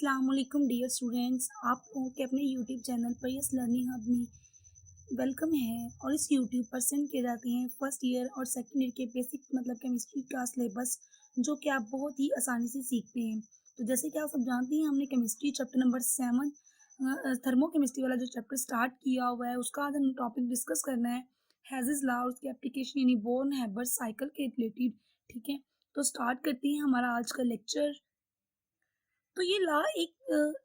अस्सलामुअलैकुम dear students, आप लोगों के अपने यूट्यूब चैनल पर यस लर्निंग हब में वेलकम है। और इस यूट्यूब पर सेंड किए जाते हैं फर्स्ट ईयर और सेकंड ईयर के बेसिक केमिस्ट्री का सिलेबस, जो कि आप बहुत ही आसानी से सीखते हैं। तो जैसे कि आप सब जानते हैं, हमने chemistry chapter number 7 thermo chemistry वाला जो चैप्टर स्टार्ट किया हुआ है, उसका आज हम टॉपिक डिस्कस करना है हेज़ेस लॉ और उसकी एप्लीकेशन यानी बोर्न हैबर साइकिल के रिलेटेड। ठीक है, तो स्टार्ट करते हैं हमारा आज का लेक्चर। तो ये लॉ एक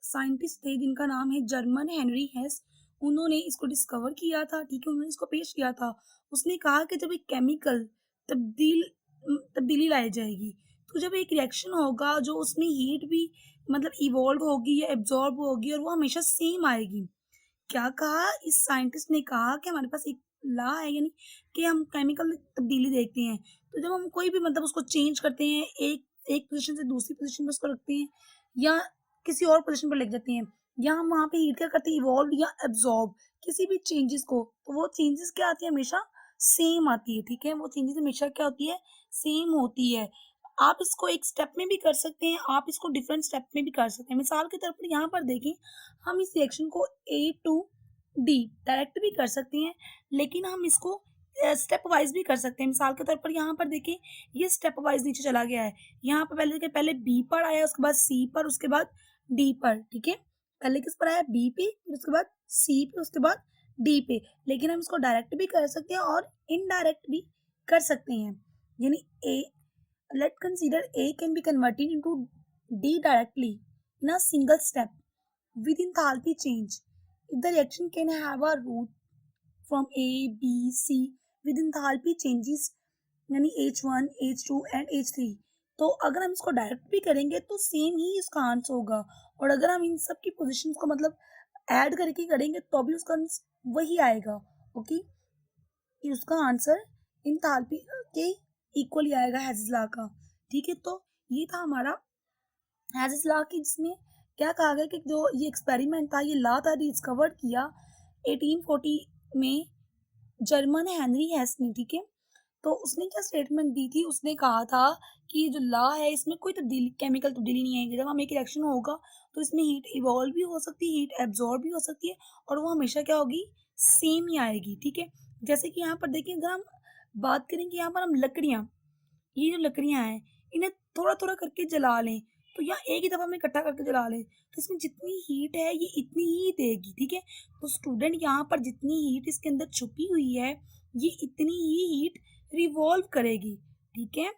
साइंटिस्ट थे जिनका नाम है जर्मन हेनरी हेस। उन्होंने इसको डिस्कवर किया था। ठीक है, उन्होंने इसको पेश किया था। उसने कहा कि जब एक केमिकल तब्दीली लाई जाएगी, तो जब एक रिएक्शन होगा जो उसमें हीट भी इवॉल्व होगी या एब्जॉर्ब होगी, और वो हमेशा सेम आएगी। क्या कहा इस साइंटिस्ट ने? कहा कि हमारे पास एक लॉ है, यानी कि हम केमिकल तब्दीली देखते हैं, तो जब हम कोई भी उसको चेंज करते हैं, एक एक पोजीशन से दूसरी पोजीशन में उसको रखते हैं, या किसी और पोजीशन पर लेके जाते हैं, या हम वहाँ पे हीट क्या करते हैं, इवॉल्व या एब्जॉर्ब किसी भी चेंजेस को, तो वो चेंजेस क्या आती है, हमेशा सेम आती है। ठीक है, वो चेंजेस हमेशा क्या होती है, सेम होती है। आप इसको एक स्टेप में भी कर सकते हैं, आप इसको डिफरेंट स्टेप में भी कर सकते हैं। मिसाल के तौर पर यहाँ पर देखें, हम इस रिएक्शन को ए टू डी डायरेक्ट भी कर सकते हैं, लेकिन हम इसको स्टेप वाइज भी कर सकते हैं। मिसाल के तौर पर यहाँ पर देखें, ये स्टेप वाइज नीचे चला गया है। यहाँ पर पहले बी पर आया, उसके बाद सी पर, उसके बाद डी पर। ठीक है, पहले किस पर आया, बी पे, फिर उसके बाद सी पे, उसके बाद डी पे। लेकिन हम इसको डायरेक्ट भी कर सकते हैं और इनडायरेक्ट भी कर सकते हैं। यानी A, let consider A can be converted into D directly in a single step with enthalpy change. If the reaction can have a route from A, B, C with enthalpy changes यानी H1, H2 and H3, तो अगर हम इसको direct भी करेंगे तो same ही इसका answer होगा, और अगर हम इन सब की पोजीशन को ऐड करके करेंगे तो भी उसका वही आएगा। ओके, उसका आंसर इंथाल्पी के इक्वल ही आएगा हेज़ेस लॉ का। ठीक है, तो ये था हमारा हेज़ेस लॉ की, जिसमें क्या कहा गया कि जो ये एक्सपेरिमेंट था, ये लॉ था, डिस्कवर किया 1840 में जर्मन हेनरी हेस ने। ठीक है, तो उसने क्या स्टेटमेंट दी थी, उसने कहा था कि ये जो लॉ है, इसमें कोई केमिकल तब्दीली नहीं आएगी। जब हम एक रिएक्शन होगा तो इसमें हीट इवॉल्व भी हो सकती है, हीट एब्जॉर्ब भी हो सकती है, और वो हमेशा क्या होगी, सेम ही आएगी। ठीक है, जैसे कि यहाँ पर देखिए, अगर हम बात करें कि यहाँ पर हम लकड़ियाँ, ये जो लकड़ियाँ हैं, इन्हें थोड़ा थोड़ा करके जला लें, तो या एक ही दफ़ा में इकट्ठा करके जला लें, तो इसमें जितनी हीट है ये इतनी ही देगी। ठीक है, तो स्टूडेंट यहाँ पर जितनी हीट इसके अंदर छुपी हुई है, ये इतनी ही हीट रिवॉल्व करेगी। ठीक है,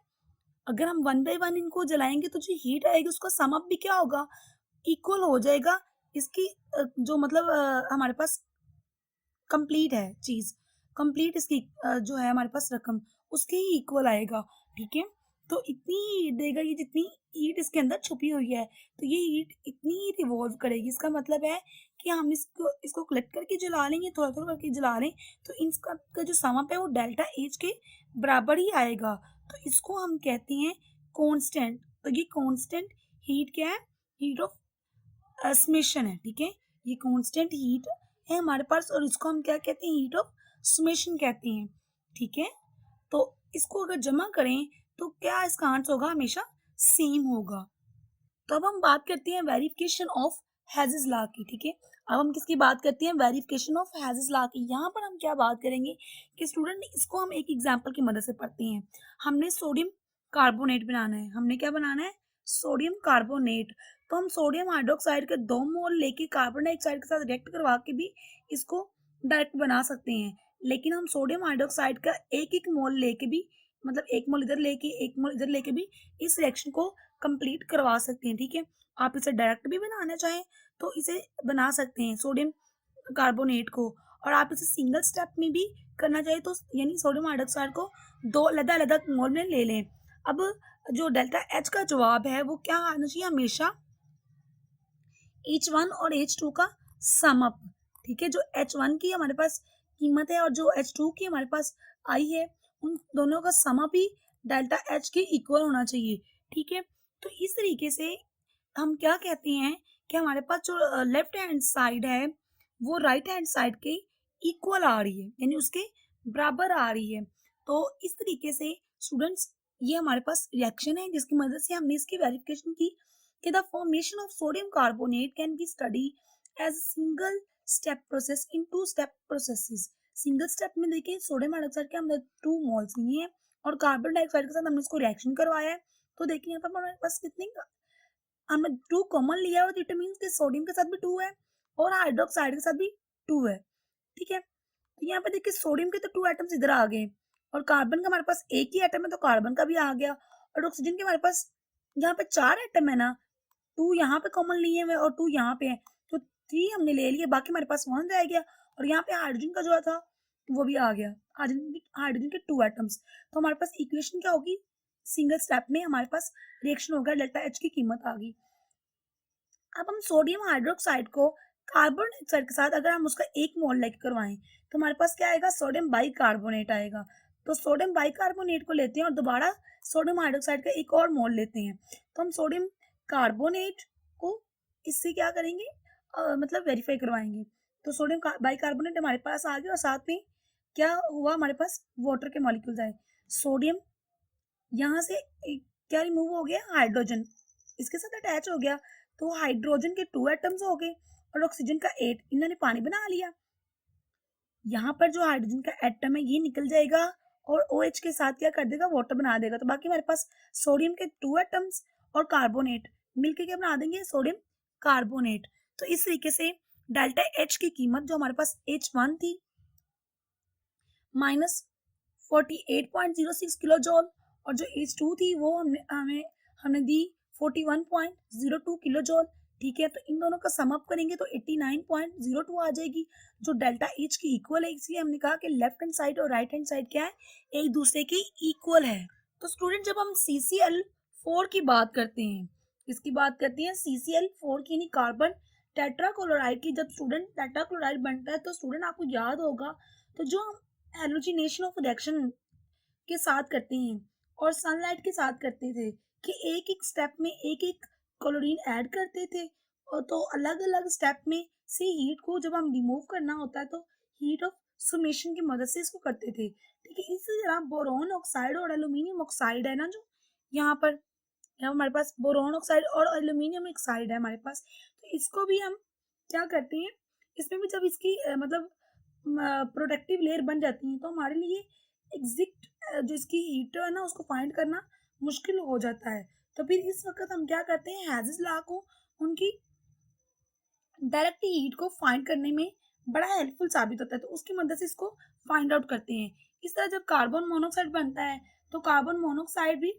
अगर हम वन बाय वन इनको जलाएंगे तो जो हीट आएगी उसका सम अप भी क्या होगा, इक्वल हो जाएगा। इसकी जो हमारे पास कंप्लीट है चीज़, कंप्लीट इसकी जो है हमारे पास रकम, उसके ही इक्वल आएगा। ठीक है, तो इतनी ही हीट देगा ये, जितनी हीट इसके अंदर छुपी हुई है, तो ये हीट इतनी ही रिवॉल्व करेगी। इसका मतलब है कि हम इसको इसको कलेक्ट करके जला लेंगे, थोड़ा थोड़ा करके जला लें, तो इनका का जो सम अप है वो डेल्टा एच के बराबर ही आएगा। तो इसको हम कहते हैं कांस्टेंट। तो ये कांस्टेंट हीट क्या है, हीट ऑफ समेशन है। ठीक है, ये कांस्टेंट हीट है हमारे पास, और इसको हम क्या कहते हैं, हीट ऑफ समेशन कहते हैं। ठीक है, तो इसको अगर जमा करें तो क्या इसका आंसर होगा, हमेशा सेम होगा। तो अब हम बात करते हैं वेरिफिकेशन ऑफ हेज़ेस लॉ की। ठीक है, अब हम किसकी बात करते हैं, वेरिफिकेशन ऑफ हेज़ेस लॉ की। यहाँ पर हम क्या बात करेंगे कि स्टूडेंट, इसको हम एक एग्जांपल की मदद से पढ़ते हैं। हमने सोडियम कार्बोनेट बनाना है। हमने क्या बनाना है, सोडियम कार्बोनेट। तो हम सोडियम हाइड्रोक्साइड के 2 मोल लेके कार्बन डाइऑक्साइड के साथ रिएक्ट करवा के भी इसको डायरेक्ट बना सकते हैं, लेकिन हम सोडियम हाइड्रोक्साइड का एक एक मोल लेके भी, एक मोल इधर लेके एक मोल इधर लेके भी इस रिएक्शन को कंप्लीट करवा सकते हैं। ठीक है, आप इसे डायरेक्ट भी बनाना चाहें तो इसे बना सकते हैं सोडियम कार्बोनेट को, और आप इसे सिंगल स्टेप में भी करना चाहें तो यानी सोडियम हाइड्रोक्साइड को 2 अलग-अलग मोल में ले लें। अब जो डेल्टा एच का जवाब है वो क्या आना चाहिए, हमेशा H1 और H2 का सम अप। ठीक है, जो H1 की हमारे पास कीमत है और जो H2 की हमारे पास आई है, उन दोनों का सम अप ही डेल्टा एच के इक्वल होना चाहिए। ठीक है, तो इस तरीके से हम क्या कहते हैं कि हमारे पास जो लेफ्ट हैंड साइड है वो राइट हैंड साइड के इक्वल आ रही है, यानी उसके बराबर आ रही है। तो इस तरीके से स्टूडेंट्स, ये हमारे पास रिएक्शन है जिसकी मदद से हमने इसकी वेरिफिकेशन की कि the formation of sodium carbonate can be study as single step process in two step processes. Single step में देखिए सोडियम हाइड्रोक्साइड के हमने 2 मोल्स लिए हैं और कार्बन डाइऑक्साइड के साथ हमने इसको रिएक्शन करवाया है। तो देखिए यहाँ पर हमारे पास कितनी, हमने 2 कॉमन लिया है, इट मींस कि सोडियम के साथ भी 2 है और हाइड्रोक्साइड के साथ भी 2 है। ठीक है, तो यहाँ पे देखिए सोडियम के तो 2 एटम्स इधर आ गए और कार्बन का हमारे पास एक ही एटम है तो कार्बन का भी आ गया, और ऑक्सीजन के हमारे पास यहाँ पे 4 एटम है ना, 2 यहाँ पे कॉमन लिए हुए और 2 यहाँ पे है, तो 3 हमने ले लिए, बाकी हमारे पास 1 रह गया। और यहाँ पे हाइड्रोजन का जो था वो भी आ गया, हाइड्रोजन के 2 एटम्स। तो हमारे पास इक्वेशन क्या होगी, सिंगल स्टेप में हमारे पास रिएक्शन हो गया, डेल्टा एच की कीमत आ गई। अब हम सोडियम हाइड्रोक्साइड को कार्बन डाइऑक्साइड के साथ अगर हम उसका 1 मोल लेके करवाएं तो हमारे पास क्या आएगा, सोडियम बाइकार्बोनेट आएगा। तो सोडियम बाइकार्बोनेट को लेते हैं और दोबारा सोडियम हाइड्रोक्साइड का 1 और मोल लेते हैं, तो हम सोडियम कार्बोनेट को इससे क्या करेंगे, मतलब वेरीफाई करवाएंगे। तो सोडियम बाइकार्बोनेट हमारे पास आ गया और साथ में क्या हुआ, हमारे पास वाटर के मॉलिक्यूल्स आए। सोडियम यहाँ से क्या रिमूव हो गया, हाइड्रोजन इसके साथ अटैच हो गया, तो हाइड्रोजन के 2 एटम्स हो गए और ऑक्सीजन का 8, इन्होंने पानी बना लिया। यहाँ पर जो हाइड्रोजन का एटम है ये निकल जाएगा और OH के साथ क्या कर देगा, वाटर बना देगा। तो बाकी हमारे पास सोडियम के 2 एटम्स और कार्बोनेट मिलके क्या बना देंगे, सोडियम कार्बोनेट। तो इस तरीके से डेल्टा H की कीमत जो हमारे पास H1 थी -48.06 किलो जॉल, और जो H2 थी वो हमने दी 41.02 किलो जॉल। ठीक है, तो इन दोनों का सम अप करेंगे तो 89.02 आ जाएगी, जो डेल्टा H की इक्वल है। इसलिए हमने कहा कि लेफ्ट हैंड साइड और राइट हैंड साइड क्या है, एक दूसरे की इक्वल है। तो स्टूडेंट जब हम CCl4 की बात करते हैं, इसकी बात करते हैं CCl4 की, यानी कार्बन टेट्राक्लोराइड की, जब स्टूडेंट टेट्राक्लोराइड बनता है तो स्टूडेंट आपको याद होगा, तो जो हम हेलोजिनेशन ऑफ रिएक्शन के साथ करते हैं और सनलाइट के साथ करते थे कि एक एक स्टेप में एक एक क्लोरीन ऐड करते थे, और तो अलग अलग स्टेप में से हीट को जब हम रिमूव करना होता है तो हीट ऑफ सुमेशन की मदद से इसको करते थे। ठीक है, इसी तरह बोरोन ऑक्साइड और एल्यूमिनियम ऑक्साइड है ना, जो यहाँ पर हमारे पास बोरोन ऑक्साइड और एल्यूमिनियम ऑक्साइड है हमारे पास, तो इसको भी हम क्या करते हैं, इसमें भी जब इसकी मतलब प्रोटेक्टिव लेयर बन जाती है तो हमारे लिए एग्जिट जो इसकी हीट है ना उसको फाइंड करना मुश्किल हो जाता है। तो फिर इस वक्त हम क्या करते हैं, हेज़ेस लॉ को उनकी डायरेक्ट हीट को फाइंड करने में बड़ा हेल्पफुल साबित होता है, तो उसकी मदद से इसको फाइंड आउट करते हैं। इस तरह जब कार्बन मोनोऑक्साइड बनता है तो कार्बन मोनोऑक्साइड भी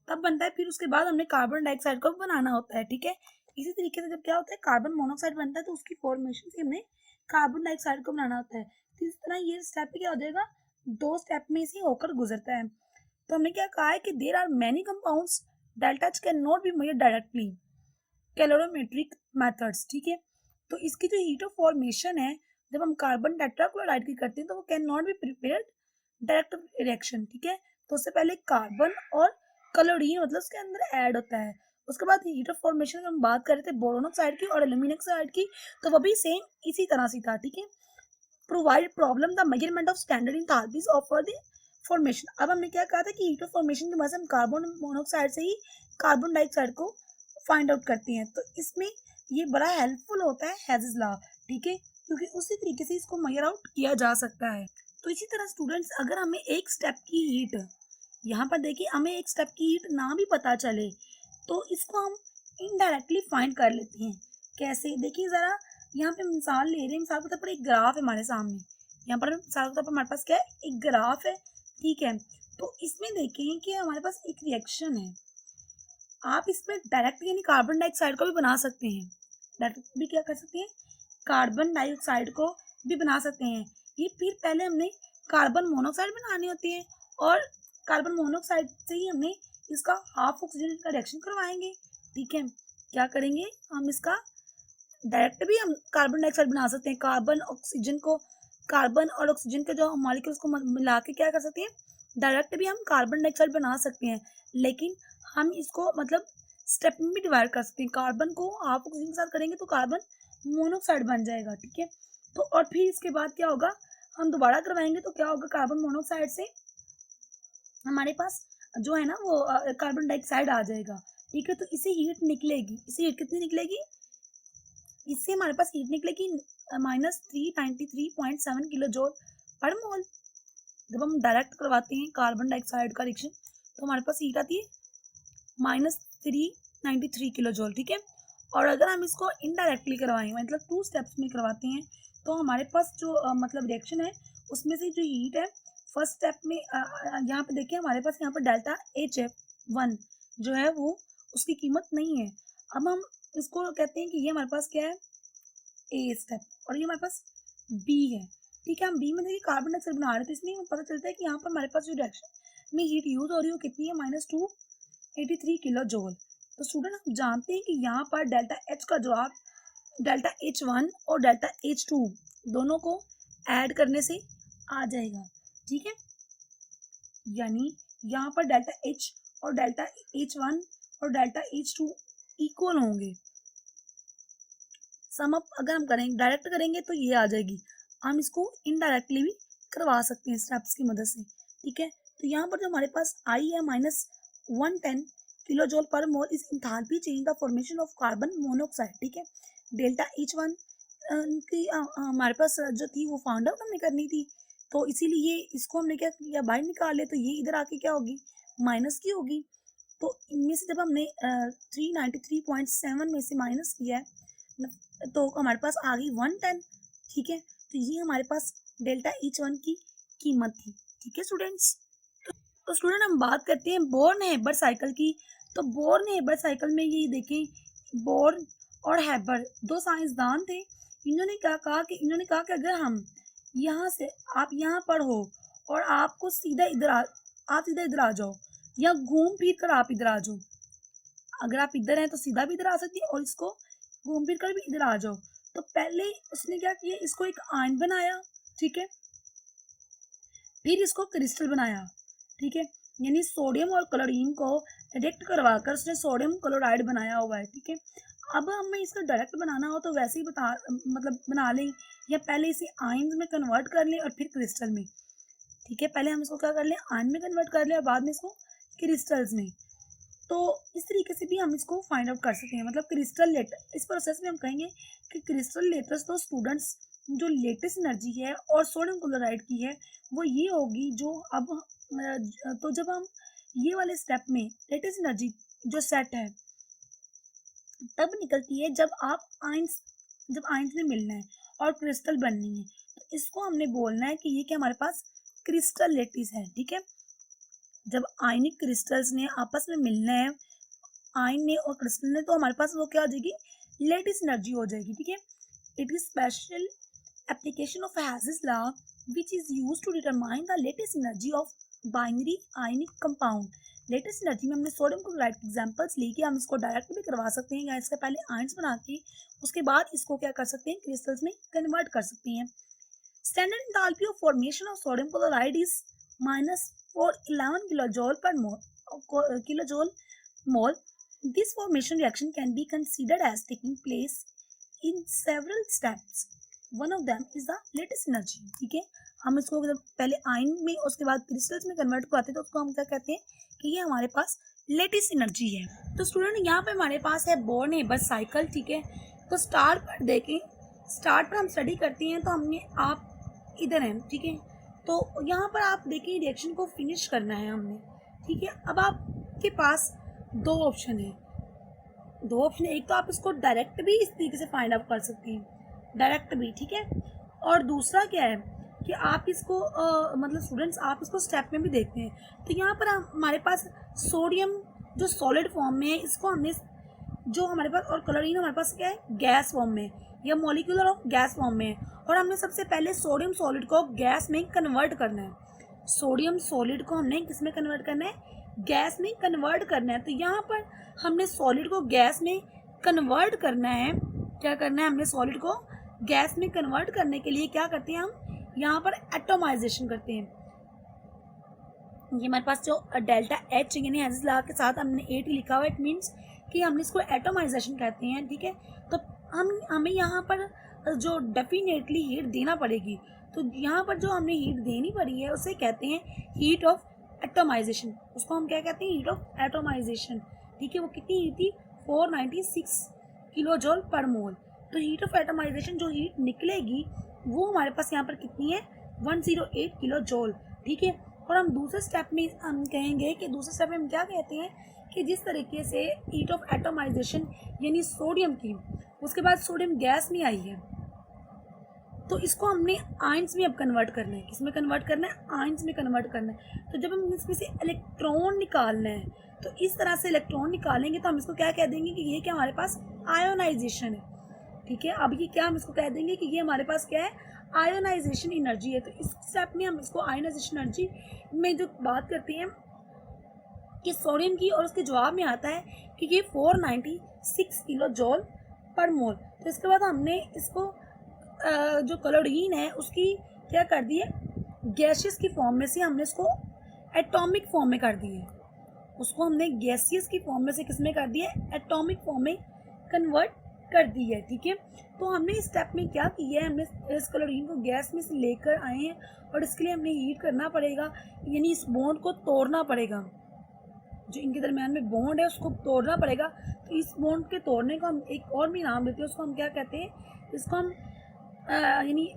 तब बनता है, फिर उसके बाद हमने कार्बन डाइऑक्साइड को बनाना होता है। ठीक है, इसी तरीके से जब क्या होता है, कार्बन मोनोऑक्साइड बनता है तो उसकी फॉर्मेशन से हमने कार्बन डाइऑक्साइड को बनाना होता है। तो इस तरह ये स्टेप क्या हो जाएगा, 2 स्टेप में से होकर गुजरता है। तो हमने क्या कहा है कि there are many compounds delta H can not be measured directly, calorimetric methods. ठीक है, तो इसकी जो हीट ऑफ फॉर्मेशन है जब हम कार्बन टेट्राक्लोराइड की करते हैं तो वो can not be prepared direct reaction. ठीक है, तो उससे पहले कार्बन और क्लोरीन मतलब उसके अंदर ऐड होता है। उसके बाद हीट ऑफ फॉर्मेशन हम बात कर रहे थे बोरोन ऑक्साइड की और एल्यूमिनियम ऑक्साइड की, तो वो भी सेम इसी तरह से था। ठीक है, provide problem the measurement of standard enthalpies of the formation. अब हमने क्या कहा था कि हीट ऑफ फॉर्मेशन की मदद से हम कार्बन मोनोऑक्साइड से ही कार्बन डाइऑक्साइड को फाइंड आउट करते हैं, तो इसमें ये बड़ा हेल्पफुल होता है हेज़ेस लॉ। ठीक है, क्योंकि उसी तरीके से इसको मेजर आउट किया जा सकता है। तो इसी तरह स्टूडेंट्स अगर हमें एक स्टेप की हीट, यहाँ पर देखिए हमें एक स्टेप की हीट ना भी पता चले तो इसको हम इनडायरेक्टली फाइंड कर लेते हैं। कैसे, देखिए ज़रा यहाँ पे मिसाल ले रहे हैं, मिसाल के तौर पर एक ग्राफ है हमारे सामने, यहाँ पर मिसाल के तौर पर हमारे पास क्या है, एक ग्राफ है। ठीक है, तो इसमें देखें कि हमारे पास एक रिएक्शन है, आप इसमें डायरेक्ट यानी कार्बन डाइऑक्साइड को भी बना सकते हैं, डायरेक्ट भी क्या कर सकते हैं, कार्बन डाइऑक्साइड को भी बना सकते हैं। ये फिर पहले हमने कार्बन मोनोऑक्साइड बनाने होते हैं और कार्बन मोनोऑक्साइड से ही हमने इसका हाफ ऑक्सीजन का रिएक्शन करवाएंगे। ठीक है, क्या करेंगे हम, इसका डायरेक्ट भी हम कार्बन डाइऑक्साइड बना सकते हैं, कार्बन ऑक्सीजन को, कार्बन और ऑक्सीजन के जो मॉलिक्यूल्स को मिला के क्या कर सकते हैं, डायरेक्ट भी हम कार्बन डाइऑक्साइड बना सकते हैं। लेकिन हम इसको मतलब स्टेप में भी डिवाइड कर सकते हैं, कार्बन को हाफ ऑक्सीजन के साथ करेंगे तो कार्बन मोनोऑक्साइड बन जाएगा। ठीक है, तो और फिर इसके बाद क्या होगा, हम दोबारा करवाएंगे तो क्या होगा, कार्बन मोनोऑक्साइड से हमारे पास जो है ना वो कार्बन डाइऑक्साइड आ जाएगा। ठीक है। तो इससे हीट निकलेगी, इससे हीट कितनी निकलेगी, इससे हमारे पास हीट निकलेगी -393.7 किलो जूल पर मोल। जब हम डायरेक्ट करवाते हैं कार्बन डाइऑक्साइड का रिएक्शन तो हमारे पास हीट आती है -393 किलो जूल, ठीक है। और अगर हम इसको इनडायरेक्टली करवाएं, मतलब 2 स्टेप्स में करवाते हैं, तो हमारे पास जो मतलब रिएक्शन है उसमें से जो हीट है फर्स्ट स्टेप में यहाँ पे देखिए हमारे पास यहाँ पर डेल्टा HF1 जो है वो उसकी कीमत नहीं है। अब हम इसको कहते हैं कि ये हमारे पास क्या है, ए स्टेप, और ये हमारे पास बी है, ठीक है। हम बी में देखिए कार्बन डाइऑक्साइड बना रहे हैं, तो इसलिए हमें पता चलता है कि यहाँ पर हमारे पास जो रिएक्शन में हीट यूज हो रही है वो कितनी है, -283 किलो जूल। तो स्टूडेंट हम जानते हैं कि यहाँ पर डेल्टा एच का जवाब डेल्टा H1 और डेल्टा H2 दोनों को ऐड करने से आ जाएगा, ठीक है। यानी यहाँ पर डेल्टा H और डेल्टा H1 और डेल्टा H2 इक्वल होंगे। सम अप अगर हम करेंगे डायरेक्ट करेंगे तो ये आ जाएगी, हम इसको इनडायरेक्टली भी करवा सकते हैं स्टेप्स की मदद से, ठीक है। तो यहाँ पर जो हमारे पास आई है -110 किलो जूल पर mole is enthalpy change the formation of carbon monoxide, ठीक है। डेल्टा H1 की हमारे पास जो थी वो फाउंड आउट हमने करनी थी, तो इसीलिए इसको हमने क्या किया, बाहर निकाले, तो ये इधर आके क्या होगी, माइनस की होगी। तो इनमें से जब हमने 393.7 में से माइनस किया है तो हमारे पास आ गई 110, ठीक है। तो ये हमारे पास डेल्टा H1 की कीमत थी, ठीक है स्टूडेंट्स। तो स्टूडेंट हम बात करते हैं बोर्न हेबर साइकिल की। तो बोर्न हेबर साइकिल में ये देखें, बोर्न और हेबर 2 साइंसदान थे। इन्होंने क्या कहा कि इन्होंने कहा कि अगर हम यहाँ से आप यहाँ पर हो और आपको सीधा इधर आप सीधा इधर आ जाओ, या घूम फिर कर आप इधर आ जाओ, अगर आप इधर हैं तो सीधा भी इधर आ सकती है और इसको घूम फिर कर भी इधर आ जाओ। तो पहले उसने क्या किया, इसको एक आयन बनाया, ठीक है, फिर इसको क्रिस्टल बनाया, ठीक है। यानी सोडियम और क्लोरीन को रिएक्ट करवाकर उसने सोडियम क्लोराइड बनाया हुआ है, ठीक है। अब हमें इसको डायरेक्ट बनाना हो तो वैसे ही मतलब बना लें, या पहले इसे आयन में कन्वर्ट कर लें और फिर क्रिस्टल में, ठीक है। पहले हम इसको क्या कर लें, आयन में कन्वर्ट कर लें और बाद में इसको क्रिस्टल्स में। तो इस तरीके से भी हम इसको फाइंड आउट कर सकते हैं, मतलब क्रिस्टल लेटर। इस प्रोसेस में हम कहेंगे कि क्रिस्टल लेटर्स तो स्टूडेंट्स जो लेटेस्ट एनर्जी है और सोडियम क्लोराइड की है वो ये होगी जो अब तो जब हम ये वाले स्टेप में लेटेस्ट एनर्जी जो सेट है तब निकलती है जब आयंस में मिलना है और क्रिस्टल बननी है, तो इसको हमने बोलना है कि ये क्या हमारे पास क्रिस्टल लेटिस है, ठीक है। जब आयनिक क्रिस्टल्स ने आपस में मिलना है, आयन ने और क्रिस्टल ने, तो हमारे पास वो क्या हो जाएगी, लेटिस एनर्जी हो जाएगी, ठीक है। It is special application of Hess's law which is used to determine the latest energy of binary ionic compound। Latest energy में हमने सोडियम क्लोराइड के एग्जांपल्स ली कि हम इसको डायरेक्ट भी करवा सकते हैं या इससे पहले आयंस बना के उसके बाद इसको क्या कर सकते हैं, क्रिस्टल्स में कन्वर्ट कर सकते हैं। Standard enthalpy of formation of sodium chloride is -411 kilojoule mole. This formation reaction can be considered as taking place in several steps. One of them is the latest energy, ठीक है। हम इसको जब पहले आयन में उसके बाद क्रिस्टल्स में कन्वर्ट करते हैं तो उसको हम क्या कहते हैं कि ये हमारे पास लेटेस्ट एनर्जी है। तो स्टूडेंट यहाँ पे हमारे पास है बोर्न हेबर साइकिल, ठीक है। तो स्टार्ट पर देखें, स्टार्ट पर हम स्टडी करते हैं तो हमने आप इधर हैं, ठीक है। तो यहाँ पर आप देखें रिएक्शन को फिनिश करना है हमने, ठीक है। अब आपके पास दो ऑप्शन है, एक तो आप इसको डायरेक्ट भी इस तरीके से फाइंड आउट कर सकते हैं, डायरेक्ट भी, ठीक है। और दूसरा क्या है कि आप इसको मतलब स्टूडेंट्स आप इसको स्टेप में भी देखते हैं। तो यहाँ पर हमारे पास सोडियम जो सॉलिड फॉर्म में है इसको हमने जो हमारे पास, और क्लोरीन हमारे पास क्या है, गैस फॉर्म में या मॉलिक्यूलर ऑफ गैस फॉर्म में है, और हमने सबसे पहले सोडियम सॉलिड को गैस में कन्वर्ट करना है। सोडियम सॉलिड को हमने किस में कन्वर्ट करना है, गैस में कन्वर्ट करना है। तो यहाँ पर हमने सॉलिड को गैस में कन्वर्ट करना है, क्या करना है, हमने सॉलिड को गैस में कन्वर्ट करने के लिए क्या करते हैं, हम यहाँ पर एटोमाइजेशन करते हैं। ये हमारे पास जो डेल्टा एच यानी हेज़ लॉ के साथ हमने 8 लिखा हुआ है, इट मीन्स कि हमने इसको एटोमाइजेशन कहते हैं, ठीक है। तो हमें यहाँ पर जो डेफिनेटली हीट देना पड़ेगी, तो यहाँ पर जो हमने हीट देनी पड़ी है उसे कहते हैं हीट ऑफ एटोमाइजेशन। उसको हम क्या कहते हैं, हीट ऑफ एटोमाइजेशन, ठीक है, वो कितनी हीट थी 496 किलो जॉल पर मोल। तो हीट ऑफ एटमाइजेशन जो हीट निकलेगी वो हमारे पास यहाँ पर कितनी है 108 किलो जॉल। ठीक है, और हम दूसरे स्टेप में हम कहेंगे कि दूसरे स्टेप में हम क्या कहते हैं कि जिस तरीके से हीट ऑफ एटमाइजेशन यानी सोडियम की उसके बाद सोडियम गैस में आई है, तो इसको हमने आयंस में अब कन्वर्ट करना है। किस में कन्वर्ट करना है? आयंस में कन्वर्ट करना है। तो जब हम इसमें से इलेक्ट्रॉन निकालना है तो इस तरह से इलेक्ट्रॉन निकालेंगे तो हम इसको क्या कह देंगे कि ये क्या हमारे पास आयोनाइजेशन है। ठीक है, अब ये क्या हम इसको कह देंगे कि ये हमारे पास क्या है आयोनाइजेशन एनर्जी है। तो इस स्टेप में हम इसको आयोनाइजेशन एनर्जी में जो बात करते हैं कि सोडियम की, और उसके जवाब में आता है कि ये 496 किलो जॉल पर मोल। तो इसके बाद हमने इसको जो क्लोरीन है उसकी क्या कर दी है गैसियस की फॉर्म में से हमने इसको एटॉमिक फॉर्म में कर दी है। उसको हमने गैसियस की फॉर्म में से किस में कर दिया है एटॉमिक फॉर्म में कन्वर्ट कर दी है। ठीक है, तो हमने इस स्टेप में क्या किया है, हमने इस क्लोरीन को गैस में से लेकर आए हैं और इसके लिए हमने हीट करना पड़ेगा, यानी इस बॉन्ड को तोड़ना पड़ेगा। जो इनके दरमियान में बॉन्ड है उसको तोड़ना पड़ेगा। तो इस बॉन्ड के तोड़ने को हम एक और भी नाम देते हैं, उसको हम क्या कहते हैं, इसको हम यानी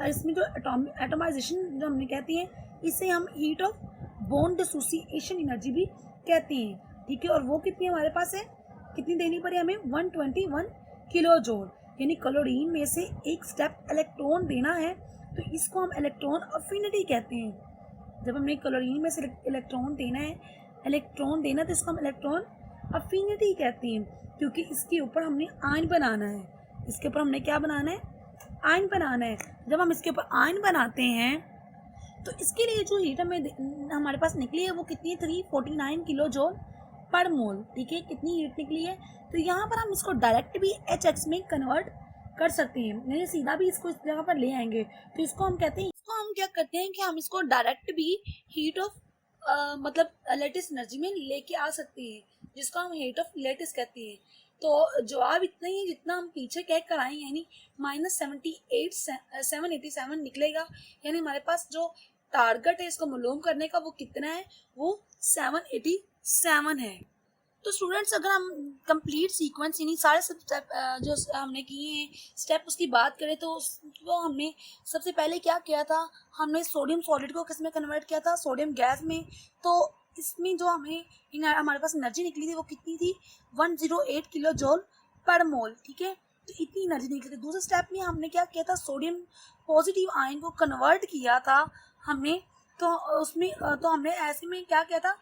इसमें जो एटमाइजेशन जो हमने कहते हैं इसे हम heat of bond dissociation energy भी कहते हैं। ठीक है, और वो कितनी हमारे पास है, कितनी देनी पड़ी हमें 121 किलो जॉल, यानी क्लोरीन में से एक स्टेप इलेक्ट्रॉन देना है तो इसको हम इलेक्ट्रॉन अफिनिटी कहते हैं। जब हमें क्लोरीन में से इलेक्ट्रॉन देना है तो इसको हम इलेक्ट्रॉन अफिनिटी कहते हैं, क्योंकि इसके ऊपर हमने आयन बनाना है। इसके ऊपर हमने क्या बनाना है आयन बनाना है। जब हम इसके ऊपर आयन बनाते हैं तो इसके लिए जो हीट हमें हमारे पास निकली है वो कितनी है 349 किलो जॉल पर मोल। ठीक है, कितनी हीट निकली है। तो यहाँ पर हम इसको डायरेक्ट भी HX में कन्वर्ट कर सकते हैं, नहीं सीधा भी इसको इस जगह पर ले आएंगे। तो इसको हम कहते हैं, इसको हम क्या करते हैं कि हम इसको डायरेक्ट भी हीट ऑफ मतलब लेटिस एनर्जी में लेके आ सकते हैं, जिसको हम हीट ऑफ लेटिस कहते हैं। तो जवाब इतना ही है जितना हम पीछे कह कर आए, यानी -787 निकलेगा। यानी हमारे पास जो टारगेट है इसको मालूम करने का वो कितना है, वो 787 है। तो स्टूडेंट्स अगर हम कंप्लीट सीक्वेंस यानी सारे स्टेप जो हमने किए हैं स्टेप उसकी बात करें तो हमने सबसे पहले क्या किया था, हमने सोडियम सॉलिड को किस में कन्वर्ट किया था, सोडियम गैस में। तो इसमें जो हमारे पास एनर्जी निकली थी वो कितनी थी 108 किलो जॉल पर मोल। ठीक है, तो इतनी एनर्जी निकली थी। दूसरे स्टेप में हमने क्या किया था, सोडियम पॉजिटिव आयन को कन्वर्ट किया था हमने। तो उसमें तो हमने ऐसे में क्या किया था,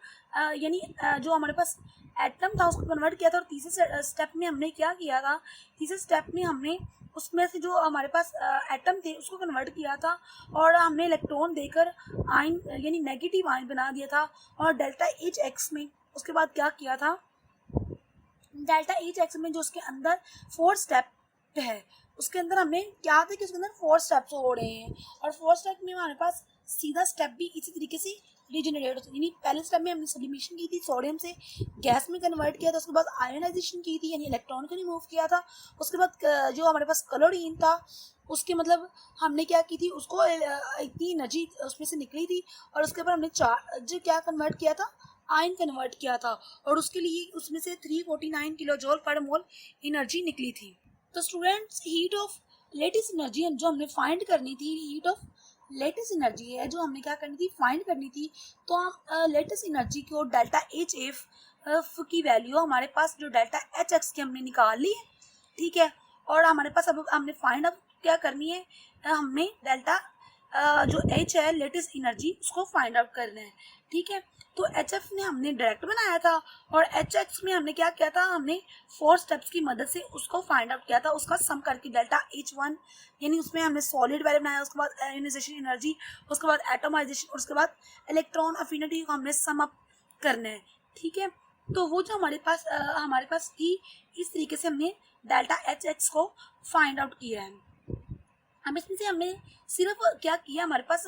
यानी जो हमारे पास एटम था उसको कन्वर्ट किया था। और तीसरे स्टेप में हमने क्या किया था, तीसरे स्टेप में हमने उसमें से जो हमारे पास एटम थे उसको कन्वर्ट किया था और हमने इलेक्ट्रॉन देकर आयन यानी नेगेटिव आयन बना दिया था। और डेल्टा एच एक्स में उसके बाद क्या किया था, डेल्टा एच एक्स में जो उसके अंदर 4 स्टेप है उसके अंदर हमने क्या था कि उसके अंदर 4 स्टेप्स हो रहे हैं। और 4 स्टेप में हमारे पास सीधा स्टेप भी इसी तरीके से रीजनरेट होता है। यानी पहले स्टेप में हमने सब्लिमेशन की थी, सोडियम से गैस में कन्वर्ट किया था, उसके बाद आयोनाइजेशन की थी यानी इलेक्ट्रॉन को रिमूव किया था। उसके बाद जो हमारे पास क्लोरीन था उसके मतलब हमने क्या की थी, उसको इतनी एनर्जी उसमें से निकली थी और उसके बाद हमने जो क्या कन्वर्ट किया था, आयन कन्वर्ट किया था और उसके लिए उसमें से 349 किलो जॉल पर मोल एनर्जी निकली थी। तो students heat of lattice energy जो हमने फाइंड करनी थी, हीट ऑफ लेटिस एनर्जी है जो हमने क्या करनी थी फाइंड करनी थी। तो हम लेटिस एनर्जी को डेल्टा एच एफ की वैल्यू हमारे पास जो डेल्टा एच एक्स की हमने निकाल ली है। ठीक है, और हमारे पास अब हमने फाइंड आउट क्या करनी है, हमने डेल्टा जो एच है लेटिस एनर्जी उसको फाइंड आउट करना है। ठीक है, तो एच एफ ने हमने डायरेक्ट बनाया था और एच एक्स में हमने क्या किया था, हमने 4 स्टेप्स की मदद से उसको फाइंड आउट किया था, उसका सम करके डेल्टा एच वन यानी उसमें हमने सॉलिड वैल्यू बनाया, उसके बाद आयोनाइजेशन एनर्जी, उसके बाद एटमाइजेशन और उसके बाद इलेक्ट्रॉन अफिनिटी को हमने सम अप करना है। ठीक है, तो वो जो हमारे पास थी इस तरीके से हमने डेल्टा एच एक्स को फाइंड आउट किया है। हम इसमें से हमने सिर्फ क्या किया, हमारे पास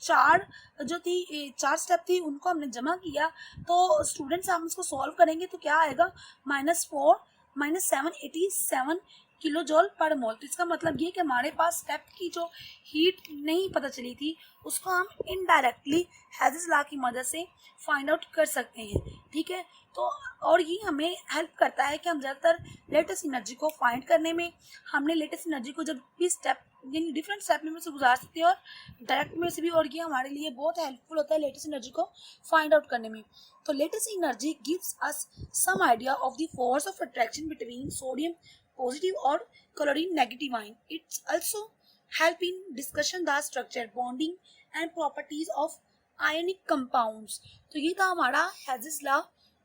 4 स्टेप थी उनको हमने जमा किया। तो स्टूडेंट्स हम इसको सॉल्व करेंगे तो क्या आएगा, -4 -787 किलो जॉल पर मोल। तो इसका मतलब ये कि हमारे पास स्टेप की जो हीट नहीं पता चली थी उसको हम इनडायरेक्टली हेज़ेस लॉ की मदद से फाइंड आउट कर सकते हैं, ठीक है। तो और ये हमें हेल्प करता है कि हम ज़्यादातर लेटेस्ट एनर्जी को फाइंड करने में, हमने लेटेस्ट एनर्जी को जब भी स्टेप यानी डिफरेंट स्टेप में से गुजार सकते हैं और डायरेक्ट में से भी, और ये हमारे लिए बहुत हेल्पफुल होता है लेटेस्ट एनर्जी को फाइंड आउट करने में। तो lattice energy gives us some idea of the force of attraction between sodium positive or chlorine negative ion. It's also help in discussion the structure, bonding and properties of ionic compounds. तो ये था हमारा हेज़ेस law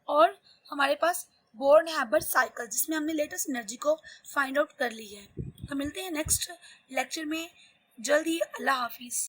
और हमारे पास born Herbert cycle, जिसमें हमने latest energy को find out कर ली है। तो मिलते हैं नेक्स्ट लेक्चर में जल्द ही। अल्लाह हाफिज़।